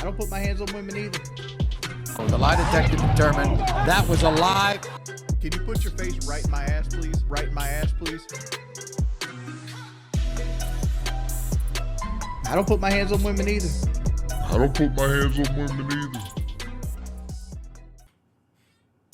I don't put my hands on women either. The lie detector determined that was a lie. Can you put your face right in my ass, please? Right in my ass, please. I don't put my hands on women either. I don't put my hands on women either.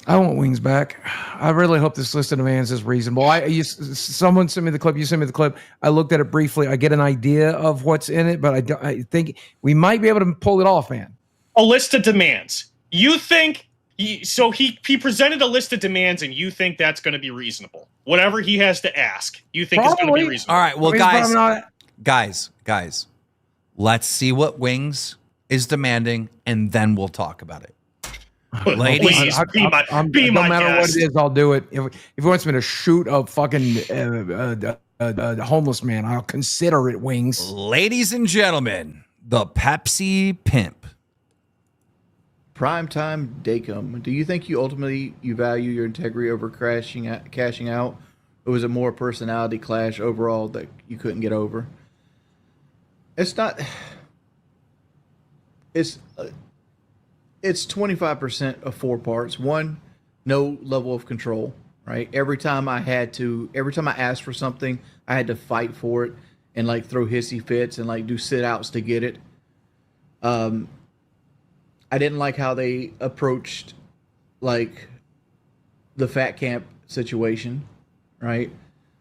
I want Wings back. I really hope this list of demands is reasonable. Someone sent me the clip. You sent me the clip. I looked at it briefly. I get an idea of what's in it, but I think we might be able to pull it off, man. A list of demands. You think he presented a list of demands, and you think that's going to be reasonable? Whatever he has to ask, you think is going to be reasonable? All right, well, guys, let's see what Wings is demanding, and then we'll talk about it. Ladies, please, be my no matter guest. what it is, I'll do it. If he wants me to shoot a fucking homeless man, I'll consider it, Wings. Ladies and gentlemen, the Pepsi Pimp. Primetime Dacum. Do you think you ultimately value your integrity over cashing out? Or was it more a personality clash overall that you couldn't get over? It's not. It's 25% of four parts. One, no level of control, right? Every time I asked for something, I had to fight for it and like throw hissy fits and like do sit outs to get it. I didn't like how they approached like the fat camp situation, right?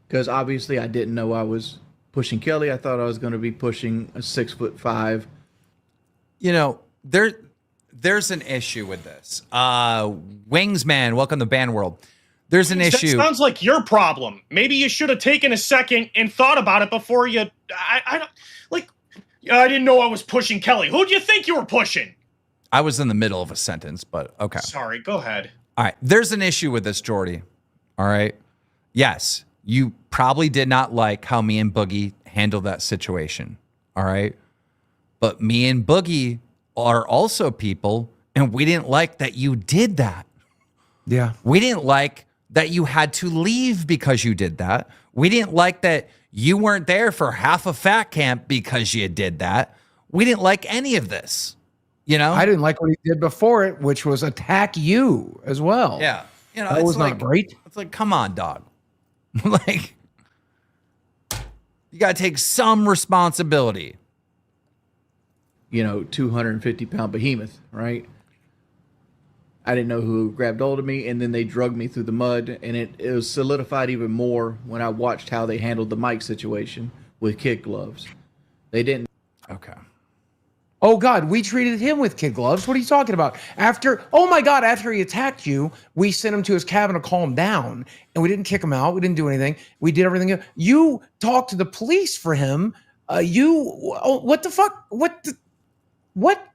Because obviously I didn't know I was pushing Kelly. I thought I was going to be pushing a 6'5". You know, there's an issue with this. Wings man, welcome to Band World. There's an issue. That sounds like your problem. Maybe you should have taken a second and thought about it before you. I didn't know I was pushing Kelly. Who do you think you were pushing? I was in the middle of a sentence, but okay. Sorry, go ahead. All right. There's an issue with this, Jordy. All right. Yes, you probably did not like how me and Boogie handled that situation. All right. But me and Boogie are also people, and we didn't like that you did that. Yeah. We didn't like that you had to leave because you did that. We didn't like that you weren't there for half of fat camp because you did that. We didn't like any of this. You know, I didn't like what he did before it, which was attack you as well. Yeah. You know, that was not great. It's like, come on, dog. Like, you got to take some responsibility. 250-pound behemoth, right? I didn't know who grabbed hold of me, and then they drugged me through the mud, and it was solidified even more when I watched how they handled the Mike situation with kid gloves. They didn't. Okay. Oh God, we treated him with kid gloves. What are you talking about? After he attacked you, we sent him to his cabin to calm down, and we didn't kick him out. We didn't do anything. We did everything. You talked to the police for him. What the fuck? What?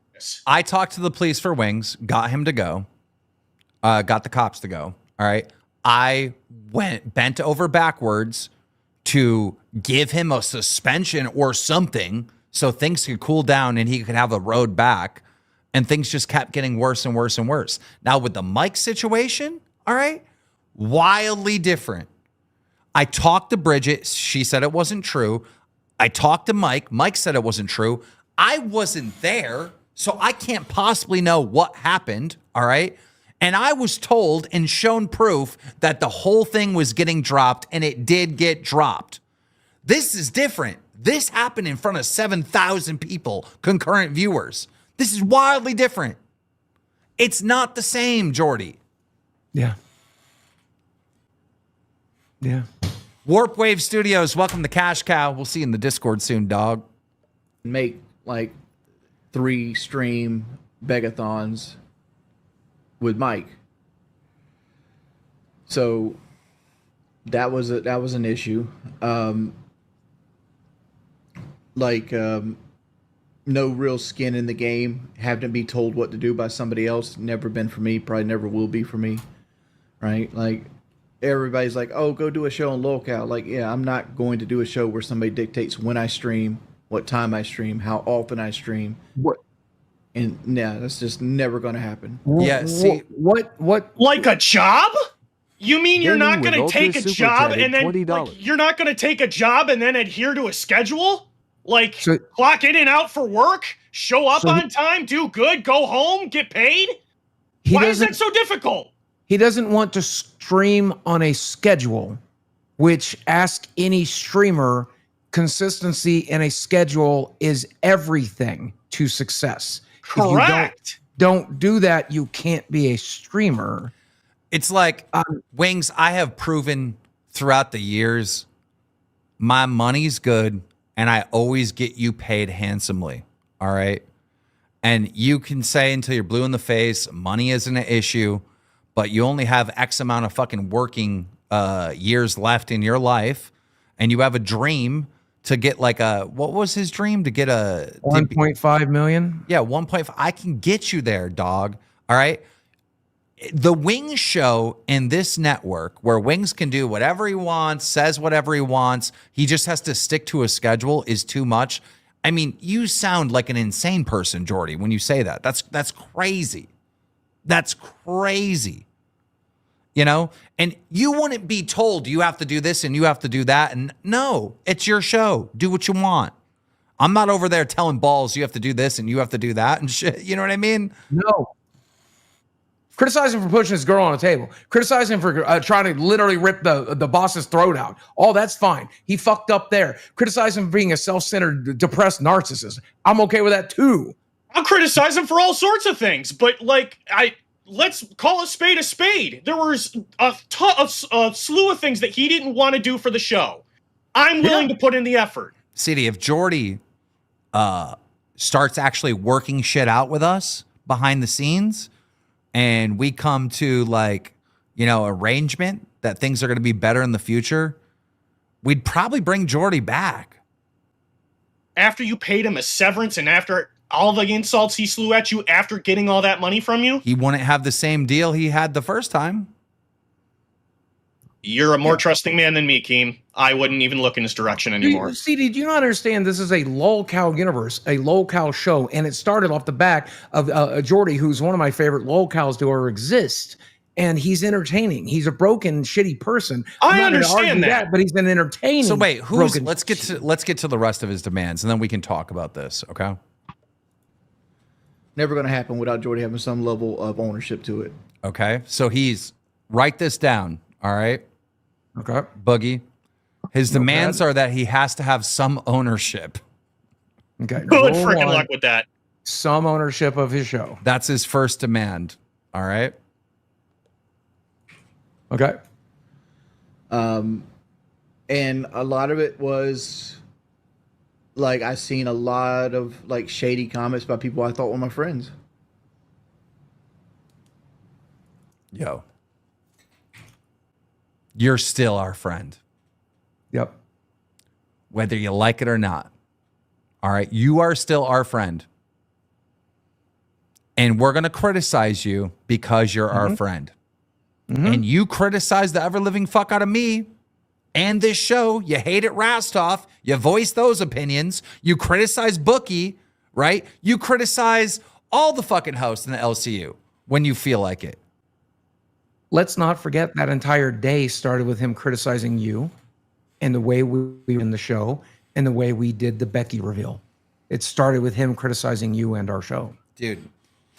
I talked to the police for Wings, got him to go, got the cops to go. All right. I bent over backwards to give him a suspension or something so things could cool down and he could have a road back, and things just kept getting worse and worse and worse. Now with the Mike situation, all right, wildly different. I talked to Bridget. She said it wasn't true. I talked to Mike. Mike said it wasn't true. I wasn't there, so I can't possibly know what happened, all right? And I was told and shown proof that the whole thing was getting dropped, and it did get dropped. This is different. This happened in front of 7,000 people, concurrent viewers. This is wildly different. It's not the same, Jordy. Yeah. Yeah. Warp Wave Studios, welcome to Cash Cow. We'll see you in the Discord soon, dog. Make like 3 stream begathons with Mike. So that was an issue. No real skin in the game, having to be told what to do by somebody else, never been for me, probably never will be for me, right? Like, everybody's like, oh, go do a show on Lolcow. Like, yeah, I'm not going to do a show where somebody dictates when I stream, what time I stream, how often I stream. What? And yeah, that's just never going to happen. Yeah, see, what? Like a job? You mean you're not Danny going with to take a Ultra job Super and then $20. you're not going to take a job and then adhere to a schedule? Like So- clock in and out for work? Show up So on time, do good, go home, get paid? Why is that so difficult? He doesn't want to stream on a schedule, which ask any streamer, consistency in a schedule is everything to success. Correct. If you don't do that, you can't be a streamer. It's like, Wings, I have proven throughout the years, my money's good and I always get you paid handsomely. All right. And you can say until you're blue in the face, money isn't an issue, but you only have X amount of fucking working years left in your life. And you have a dream to get like what was his dream? To get a 1.5 million? Yeah, 1.5. I can get you there, dog. All right. The Wings show in this network where Wings can do whatever he wants, says whatever he wants, he just has to stick to a schedule is too much. I mean, you sound like an insane person, Jordy, when you say that. That's crazy. That's crazy. You know? And you wouldn't be told you have to do this and you have to do that. And no, it's your show. Do what you want. I'm not over there telling balls you have to do this and you have to do that and shit. You know what I mean? No. Criticize him for pushing his girl on the table. Criticize him for trying to literally rip the boss's throat out. All that's fine. He fucked up there. Criticize him for being a self-centered, depressed narcissist. I'm okay with that too. I'll criticize him for all sorts of things, but like let's call a spade a spade. There was a slew of things that he didn't want to do for the show. I'm willing to put in the effort. CD, if Jordy starts actually working shit out with us behind the scenes, and we come to like, you know, arrangement that things are going to be better in the future, we'd probably bring Jordy back. After you paid him a severance and after all the insults he slew at you after getting all that money from you? He wouldn't have the same deal he had the first time. You're a more trusting man than me, Keem. I wouldn't even look in his direction anymore. CD, do you not understand this is a Lolcow universe, a Lolcow show, and it started off the back of Jordy, who's one of my favorite Lolcows to ever exist, and he's entertaining. He's a broken, shitty person. I understand that, but he's an entertaining. So wait, let's get to the rest of his demands, and then we can talk about this, okay? Never going to happen without Jordy having some level of ownership to it. Okay, so write this down, all right? Okay. Boogie. His demands are that he has to have some ownership. Okay. Good freaking luck with that. Some ownership of his show. That's his first demand. All right. Okay. And a lot of it was like I seen a lot of like shady comments by people I thought were my friends. Yo. You're still our friend. Yep. Whether you like it or not. All right. You are still our friend. And we're going to criticize you because you're our friend. And you criticize the ever-living fuck out of me and this show. You hate it Rastoff. You voice those opinions. You criticize Bookie, right? You criticize all the fucking hosts in the LCU when you feel like it. Let's not forget that entire day started with him criticizing you and the way we were in the show and the way we did the Becky reveal. It started with him criticizing you and our show. Dude,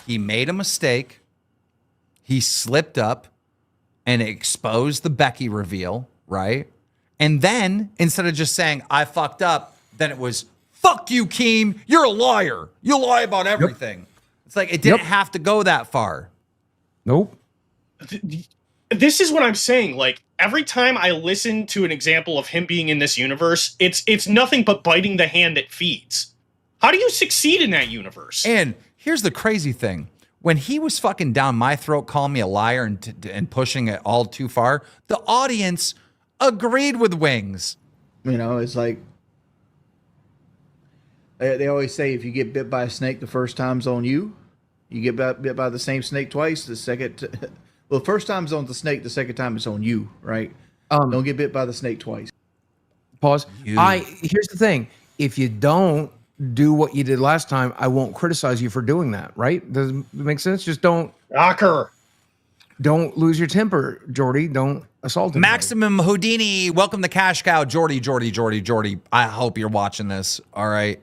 he made a mistake. He slipped up and exposed the Becky reveal, right? And then instead of just saying, I fucked up, then it was, fuck you, Keem. You're a liar. You lie about everything. It's like, it didn't have to go that far. Nope. This is what I'm saying. Like, every time I listen to an example of him being in this universe, it's nothing but biting the hand that feeds. How do you succeed in that universe? And here's the crazy thing. When he was fucking down my throat, calling me a liar and pushing it all too far, the audience agreed with Wings. You know, it's like they always say, if you get bit by a snake the first time's on you. You get bit by the same snake twice. The first time's on the snake. The second time it's on you, right? Don't get bit by the snake twice. Pause. Here's the thing. If you don't do what you did last time, I won't criticize you for doing that, right? Does it make sense? Just don't lose your temper, Jordy. Don't assault him. Maximum Houdini, welcome to Cash Cow. Jordy. I hope you're watching this. All right.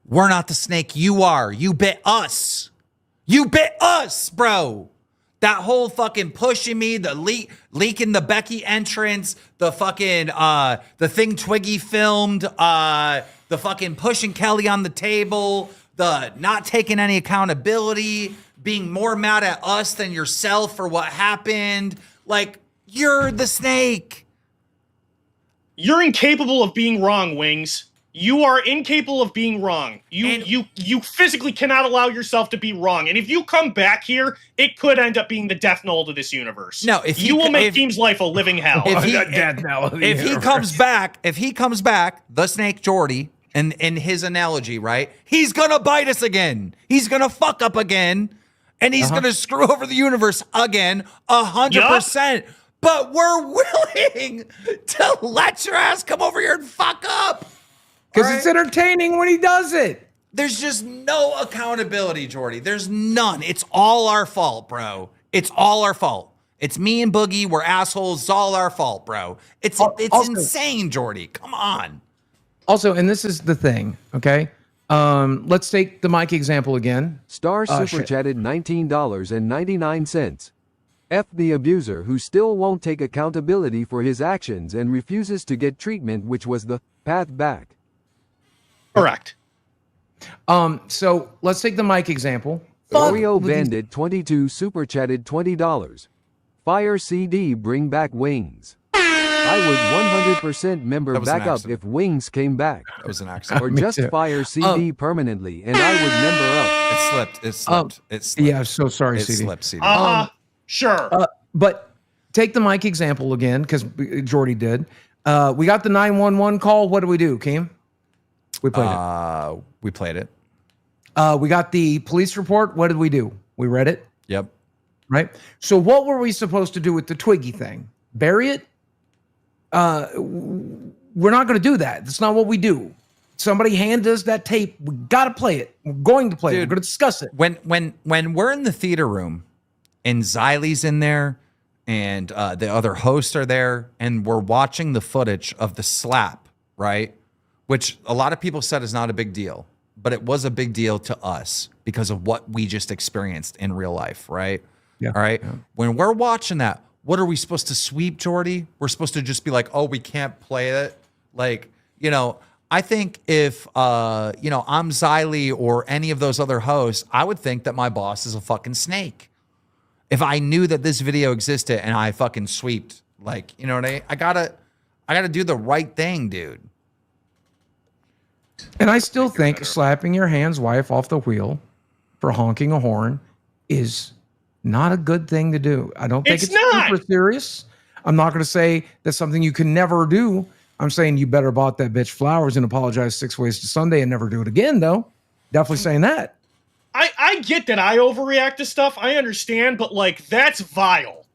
We're not the snake. You are. You bit us. You bit us, bro. That whole fucking pushing me, the leaking the Becky entrance, the fucking, the thing Twiggy filmed, the fucking pushing Kelly on the table, the not taking any accountability, being more mad at us than yourself for what happened. Like, you're the snake. You're incapable of being wrong, Wings. You are incapable of being wrong. You physically cannot allow yourself to be wrong. And if you come back here, it could end up being the death knell to this universe. No, if you will make Team's life a living hell. If he comes back, the Snake Jordy, in his analogy, right? He's gonna bite us again. He's gonna fuck up again, and he's gonna screw over the universe again, 100%. But we're willing to let your ass come over here and fuck up. Because it's entertaining when he does it. There's just no accountability, Jordy. There's none. It's all our fault, bro. It's all our fault. It's me and Boogie. We're assholes. It's all our fault, bro. It's insane, Jordy. Come on. Also, and this is the thing, okay? Let's take the Mike example again. Star super chatted $19.99. F the abuser who still won't take accountability for his actions and refuses to get treatment, which was the path back. Correct. So let's take the Mike example. Oreo Bandit 22 super chatted $20. Fire CD, bring back Wings. I would 100% member back up if Wings came back. That was an accident. Or just fire CD permanently, and I would member up. It slipped. It slipped. It slipped. Yeah, I'm so sorry, It CD. slipped, CD. Sure. But take the Mike example again, because Jordy did. We got the 911 call. What do we do, Keem? We played it. We played it. We got the police report. What did we do? We read it. Yep. Right. So what were we supposed to do with the Twiggy thing? Bury it? We're not going to do that. That's not what we do. Somebody hand us that tape. We got to play it. We're going to play it. We're going to discuss it. When we're in the theater room and Xylie's in there and the other hosts are there and we're watching the footage of the slap, right? Which a lot of people said is not a big deal, but it was a big deal to us because of what we just experienced in real life, right? Yeah. All right. Yeah. When we're watching that, what are we supposed to sweep, Jordy? We're supposed to just be like, oh, we can't play it. Like, you know, I think if, I'm Xylie or any of those other hosts, I would think that my boss is a fucking snake. If I knew that this video existed and I fucking sweeped, like, you know what I mean? I gotta do the right thing, dude. And I still think slapping your hand's wife off the wheel for honking a horn is not a good thing to do. I don't think it's super serious. I'm not going to say that's something you can never do. I'm saying you better bought that bitch flowers and apologize 6 ways to Sunday and never do it again, though. Definitely saying that. I get that I overreact to stuff. I understand, but like that's vile.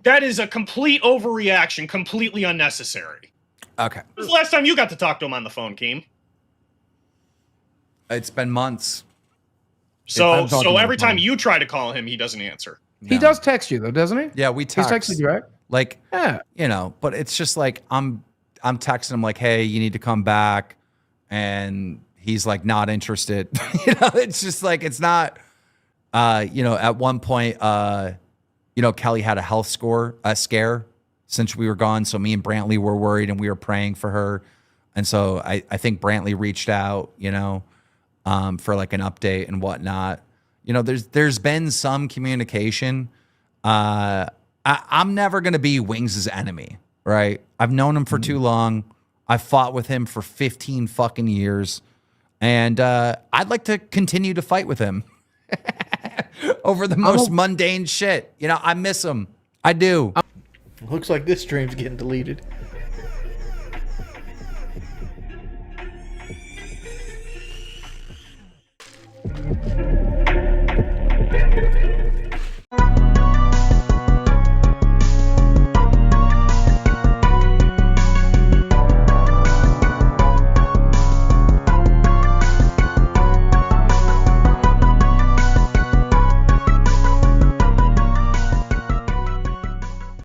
That is a complete overreaction, completely unnecessary. Okay. When was the last time you got to talk to him on the phone, Keem? It's been months. So every time you try to call him, he doesn't answer. He does text you though, doesn't he? Yeah, we text. He's texted you, right? Like, yeah, but it's just like I'm texting him like, hey, you need to come back, and he's like not interested. It's just like it's not. At one point, Kelly had a health scare since we were gone, so me and Brantley were worried and we were praying for her, and so I think Brantley reached out, for like an update and whatnot. There's been some communication. I'm never going to be Wings' enemy, right? I've known him for too long. I've fought with him for 15 fucking years. And I'd like to continue to fight with him over the most mundane shit. I miss him. I do. Looks like this stream's getting deleted.